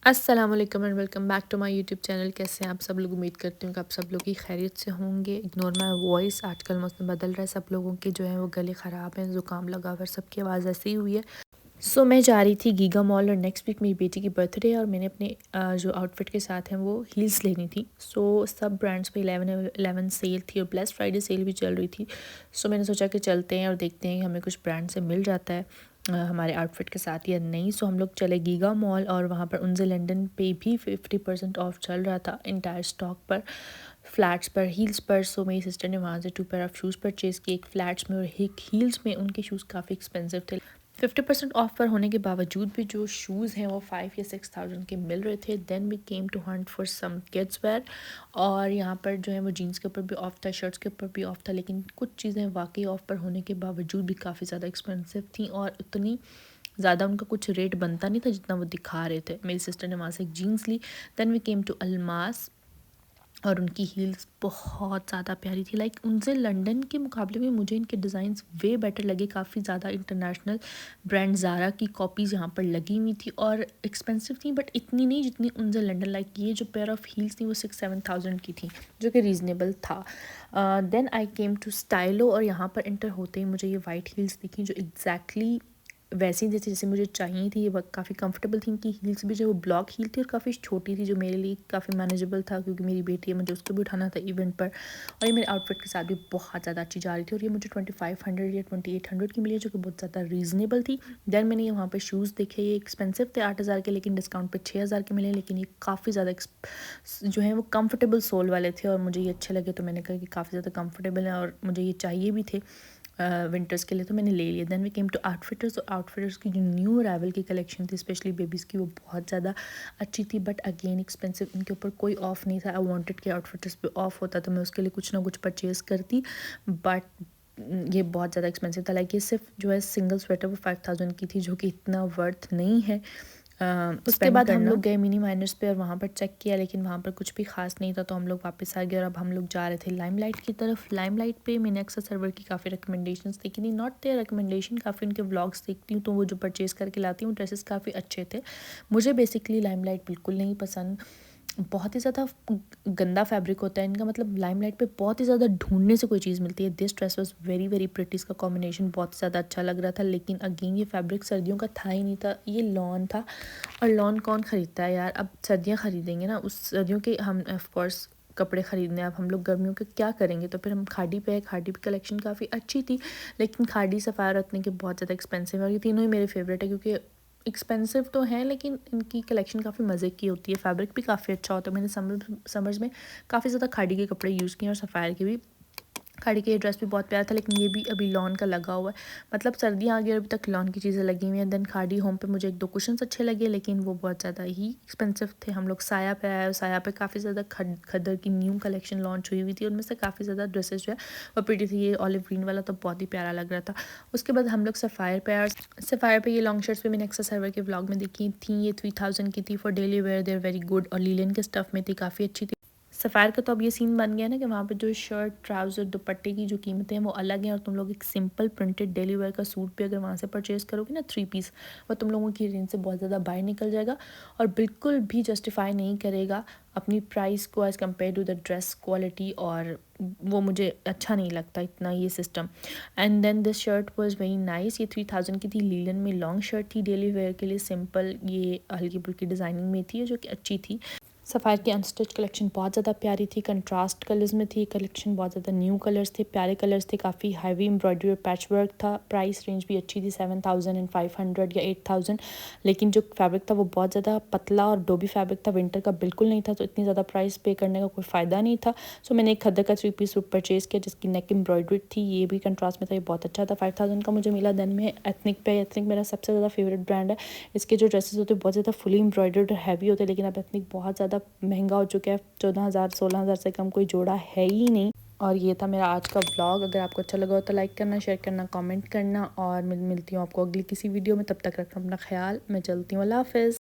अस्सलाम वालेकुम and welcome back to my YouTube channel. कैसे हैं आप सब लोग? उम्मीद करती हूँ कि आप सब लोग की खैरियत से होंगे। इग्नोर माय वॉइस, आजकल मौसम बदल रहा है, सब लोगों के जो है वो गले ख़राब हैं, ज़ुकाम लगा हुआ, सबकी आवाज़ ऐसी ही हुई है। सो मैं जा रही थी गीगा मॉल और नेक्स्ट वीक मेरी बेटी की बर्थडे है और मैंने अपने जो आउटफिट के साथ हैं वो हील्स लेनी थी। सो सब ब्रांड्स पे 11/11 सेल थी और ब्लैक फ्राइडे सेल भी चल रही थी। सो मैंने सोचा कि चलते हैं और देखते हैं कि हमें कुछ ब्रांड से मिल जाता है हमारे आउटफिट के साथ या नहीं। सो हम लोग चले गीगा मॉल और वहाँ पर उनसे लंदन पे भी 50% ऑफ चल रहा था इंटायर स्टॉक पर, फ्लैट्स पर, हील्स पर। सो मेरी सिस्टर ने वहाँ से 2 पेयर ऑफ शूज़ परचेज़ किए, एक फ्लैट्स में और एक हील्स में। उनके शूज़ काफ़ी एक्सपेंसिव थे। 50% ऑफ पर होने के बावजूद भी जो शूज़ हैं वो 5 या 6 थाउजेंड के मिल रहे थे। Then we came to hunt for some kids wear और यहाँ पर जो है वो जीन्स के ऊपर भी ऑफ था, शर्ट्स के ऊपर भी ऑफ था, लेकिन कुछ चीज़ें वाकई ऑफ पर होने के बावजूद भी काफ़ी ज़्यादा एक्सपेंसिव थी और उतनी ज़्यादा उनका कुछ रेट बनता नहीं था जितना वो दिखा रहे थे। मेरी सिस्टर ने वहाँ से एक जीन्स ली। Then we came to Almas और उनकी हील्स बहुत ज़्यादा प्यारी थी। लाइक उनसे लंदन के मुकाबले में मुझे इनके डिज़ाइंस वे बेटर लगे। काफ़ी ज़्यादा इंटरनेशनल ब्रांड ज़ारा की कॉपीज़ यहाँ पर लगी हुई थी और एक्सपेंसिव थी, बट इतनी नहीं जितनी उनसे लंदन। लाइक ये जो पेयर ऑफ हील्स थी वो 6-7 थाउजेंड की थी, जो कि रीज़नेबल था। Then I came to Stylo और यहाँ पर इंटर होते ही मुझे ये वाइट हील्स दिखी जो एग्जैक्टली वैसी जैसे जैसे मुझे चाहिए थी। ये काफ़ी कंफर्टेबल थी। इनकी हील्स भी जो वो ब्लॉक हील थी और काफ़ी छोटी थी, जो मेरे लिए काफ़ी मैनेजेबल था क्योंकि मेरी बेटी है, मुझे उसको भी उठाना था इवेंट पर। और ये मेरे आउटफिट के साथ भी बहुत ज़्यादा अच्छी जा रही थी और ये मुझे 2500 या 2800 की मिली, जो कि बहुत ज़्यादा रीज़नेबल थी। देन मैंने ये वहाँ पर शूज़ देखे, ये एक्सपेंसिव थे 8,000 के, लेकिन डिस्काउंट पर 6,000 के मिले। लेकिन ये काफ़ी ज़्यादा जो है वो कंफर्टेबल सोल वाले थे और मुझे ये अच्छे लगे, तो मैंने कहा कि काफ़ी ज़्यादा कंफर्टेबल है और मुझे ये चाहिए भी थे विंटर्स के लिए, तो मैंने ले लिया। Then we came to Outfitters. और आउटफिटर्स की जो न्यू अराइवल की कलेक्शन थी स्पेशली बेबीज़ की, वो बहुत ज़्यादा अच्छी थी, बट अगेन एक्सपेंसिव। इनके ऊपर कोई ऑफ नहीं था। आई वांटेड कि आउटफिटर्स पे ऑफ होता तो मैं उसके लिए कुछ ना कुछ परचेज़ करती, बट ये बहुत ज़्यादा एक्सपेंसिव था। लाइक ये सिर्फ जो है सिंगल स्वेटर वो 5,000 की थी, जो कि इतना वर्थ नहीं है उसके बाद हम लोग गए मिनी माइनर्स पे और वहाँ पर चेक किया, लेकिन वहाँ पर कुछ भी खास नहीं था, तो हम लोग वापस आ गए और अब हम लोग जा रहे थे लाइमलाइट की तरफ। लाइमलाइट पे मैंने अक्सर सर्वर की काफ़ी रिकमेंडेशंस देखी थी, नॉट देयर रिकमेंडेशन, काफ़ी उनके व्लॉग्स देखती हूँ तो वो जो परचेज़ करके लाती हूँ ड्रेसेस काफ़ी अच्छे थे। मुझे बेसिकली लाइमलाइट बिल्कुल नहीं पसंद, बहुत ही ज़्यादा गंदा फैब्रिक होता है इनका। मतलब लाइमलाइट पे बहुत ही ज़्यादा ढूंढने से कोई चीज़ मिलती है। This dress was very very pretty, इसका कॉम्बिनेशन बहुत ज़्यादा अच्छा लग रहा था, लेकिन अगेन ये फैब्रिक सर्दियों का था ही नहीं था, ये लॉन था और लॉन कौन ख़रीदता है यार। अब सर्दियाँ ख़रीदेंगे ना, उस सर्दियों के हम ऑफकोर्स कपड़े ख़रीदने, अब हम लोग गर्मियों के क्या करेंगे, तो फिर हम खाड़ी पे है। खाड़ी पे कलेक्शन काफ़ी अच्छी थी, लेकिन खाड़ी सफ़ायर रत्न के बहुत ज़्यादा एक्सपेंसिव है और ये तीनों ही मेरे फेवरेट है क्योंकि एक्सपेंसिव तो है लेकिन इनकी कलेक्शन काफ़ी मज़े की होती है, फैब्रिक भी काफ़ी अच्छा होता है। मैंने समर्स में काफ़ी ज़्यादा खाड़ी के कपड़े यूज़ किए और सफ़ायर के भी। खाड़ी के ये ड्रेस भी बहुत प्यारा था, लेकिन ये भी अभी लॉन का लगा हुआ है। मतलब सर्दियाँ आ गई और अभी तक लॉन की चीज़ें लगी हुई हैं। देन खाड़ी होम पे मुझे 1-2 कुशन्स अच्छे लगे, लेकिन वो बहुत ज़्यादा ही एक्सपेंसिव थे। हम लोग साया पे आए और साया पे काफ़ी ज़्यादा खद्दर की न्यू कलेक्शन लॉन्च हुई हुई थी, उनमें से काफ़ी ज़्यादा ड्रेसेस जो है वो प्रिटी थी। ये ऑलिव ग्रीन वाला तो बहुत ही प्यारा लग रहा था। उसके बाद हम लोग सफ़ायर पे आए। सफ़ायर पे ये लॉन्ग शर्ट्स भी मैंने अक्सर सर्वर के व्लॉग में देखी थी। ये 3000 की थी for daily wear, there very good और लीलन के स्टफ़ में थी, काफ़ी अच्छी थी। सफ़ायर का तो अब ये सीन बन गया ना कि वहाँ पे जो शर्ट, ट्राउज़र, दुपट्टे की जो कीमतें हैं वो अलग हैं और तुम लोग एक सिंपल प्रिंटेड डेली वेयर का सूट भी अगर वहाँ से परचेज़ करोगे ना 3 पीस, वो तुम लोगों की रेंज से बहुत ज़्यादा बाहर निकल जाएगा और बिल्कुल भी जस्टिफाई नहीं करेगा अपनी प्राइस को as compare to the dress quality, और वो मुझे अच्छा नहीं लगता इतना ये system. And then this shirt was very nice. ये 3000 की थी, लीलन में लॉन्ग शर्ट थी डेली वेयर के लिए, सिंपल ये हल्की फुल्की डिज़ाइनिंग में थी जो कि अच्छी थी। सफ़ायर की अनस्टिच कलेक्शन बहुत ज़्यादा प्यारी थी, कंट्रास्ट कलर्स में थी कलेक्शन, बहुत ज़्यादा न्यू कलर्स थे, प्यारे कलर्स थे, काफ़ी हैवी एम्ब्रॉयडरी और पैच वर्क था। प्राइस रेंज भी अच्छी थी, 7,500 या 8,000, लेकिन जो फैब्रिक था वो बहुत ज़्यादा पतला और डोबी फैब्रिक था, विंटर का बिल्कुल नहीं था, तो इतनी ज़्यादा प्राइस पे करने का कोई फ़ायदा नहीं था। सो मैंने एक खद्दर का 3 पीस सूट परचेज़ किया जिसकी नेक एम्ब्रॉयडरी थी, ये भी कंट्रास्ट में था, ये बहुत अच्छा था, 5000 का मुझे मिला। देन में एथनिक पे, एथनिक मेरा सबसे ज़्यादा फेवरेट ब्रांड है। इसके जो ड्रेसेस होते हैं बहुत ज़्यादा फुली एम्ब्रॉयडर्ड और हैवी होते हैं, लेकिन अब एथनिक बहुत ज़्यादा महंगा हो चुका है। 14,000 16,000 से कम कोई जोड़ा है ही नहीं। और ये था मेरा आज का व्लॉग। अगर आपको अच्छा लगा हो तो लाइक करना, शेयर करना, कमेंट करना और मिलती हूँ आपको अगली किसी वीडियो में। तब तक रखना अपना ख्याल। मैं चलती हूँ, अल्लाह हाफ़िज़।